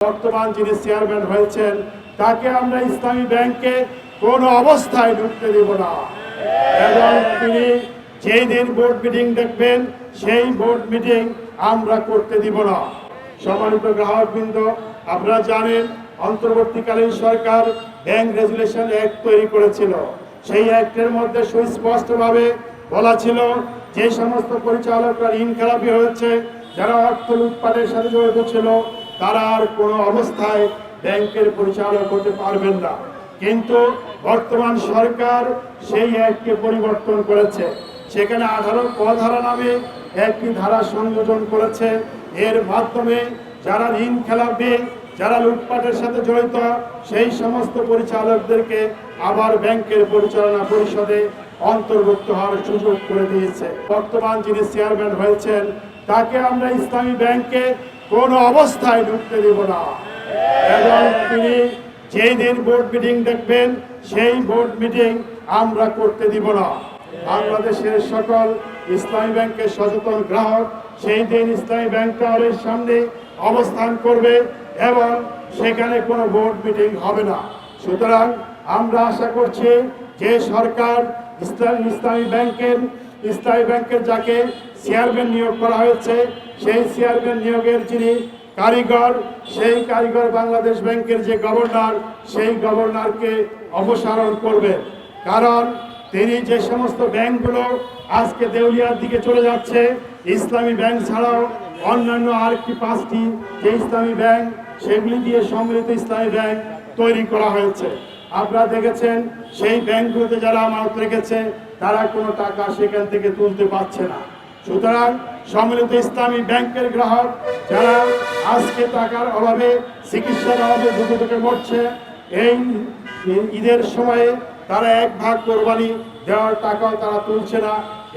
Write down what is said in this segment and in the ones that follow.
বর্তমান যিনি চেয়ারম্যান হয়েছেন তাকে আমরা ইসলামী ব্যাংকে কোনো অবস্থায় ঢুকতে দেব না এবং তিনি যেই দিন বোর্ড মিটিং দেখবেন সেই বোর্ড মিটিং আমরা করতে দিব না। সম্মানিত গ্রাহকবৃন্দ, আপনারা জানেন অন্তর্বর্তীকালীন সরকার ব্যাংক রেগুলেশন অ্যাক্ট তৈরি করেছিল। সেই অ্যাক্টের মধ্যে সুস্পষ্টভাবে বলা ছিল যে সমস্ত পরিচালকরা ঋণখেলাপি হয়েছে, যারা অর্থ লুটপাটের সাথে জড়িত ছিল, তারা আর কোনো অবস্থায় ব্যাংকের পরিচালক হতে পারবেন না। কিন্তু বর্তমান সরকার সেই অ্যাক্টকে পরিবর্তন করেছে। সেখানে 18 ধারা নামে একটি ধারা সংযোজন করেছে। এর মাধ্যমে যারা ঋণ খেলাপি, যারা লুটপাটের সাথে জড়িত, সেই সমস্ত পরিচালকদেরকে আবার ব্যাংকের পরিচালনা পরিষদে অন্তর্ভুক্ত হওয়ার সুযোগ করে দিয়েছে। বর্তমান যিনি চেয়ারম্যান হয়েছেন তাকে আমরা ইসলামী ব্যাংকে কোনো অবস্থায় ঢুকতে দেব না এবং তিনি যেই দিন বোর্ড মিটিং দেখবেন সেই বোর্ড মিটিং আমরা করতে দিব না। বাংলাদেশের সকল ইসলামী ব্যাংকের সচেতন গ্রাহক সেই দিন ইসলামী ব্যাংক টাওয়ারের সামনে অবস্থান করবে এবং সেখানে কোনো বোর্ড মিটিং হবে না। সুতরাং আমরা আশা করছি যে সরকার ইসলামী ব্যাংকের যাকে চেয়ারম্যান নিয়োগ করা হয়েছে, সেই চেয়ারম্যান নিয়োগের যিনি কারিগর, সেই কারিগর বাংলাদেশ ব্যাংকের যে গভর্নর, সেই গভর্নরকে অপসারণ করবে। কারণ তিনি যে সমস্ত ব্যাংকগুলো আজকে দেউলিয়ার দিকে চলে যাচ্ছে, ইসলামী ব্যাংক ছাড়াও অন্যান্য আরেকটি 5টি যে ইসলামী ব্যাংক, সেগুলি দিয়ে সম্মিলিত ইসলামী ব্যাংক তৈরি করা হয়েছে। আপনারা দেখেছেন সেই ব্যাংকগুলোতে যারা আমানত রেখেছে তারা কোনো টাকা সেখান থেকে তুলতে পারছে না। সুতরাং সম্মিলিত ইসলামী ব্যাংকের গ্রাহক যারা আজকে টাকার অভাবে, চিকিৎসার অভাবে দুঃখে মরছে, এই ঈদের সময়ে তারা 1 ভাগ কোরবানি দেওয়ার টাকাও তারা তুলছে না,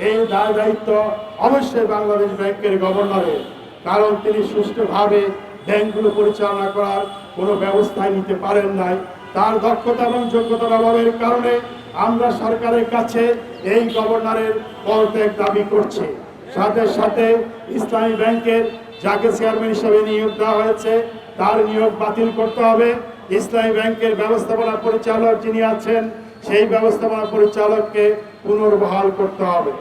এই দায় দায়িত্ব অবশ্যই বাংলাদেশ ব্যাংকের গভর্নরের। কারণ তিনি সুষ্ঠুভাবে ব্যাংকগুলো পরিচালনা করার কোনো ব্যবস্থাই নিতে পারেন নাই। তার দক্ষতা এবং যোগ্যতার অভাবের কারণে আমরা সরকারের কাছে এই গভর্নরের পদত্যাগ দাবি করছি। সাথে সাথে ইসলামী ব্যাংকের যাকে চেয়ারম্যান হিসেবে নিয়োগ দেওয়া হয়েছে তার নিয়োগ বাতিল করতে হবে। ইসলামী ব্যাংকের ব্যবস্থাপনা পরিচালক যিনি আছেন সেই ব্যবস্থাপনা পরিচালককে পুনর্বহাল করতে হবে।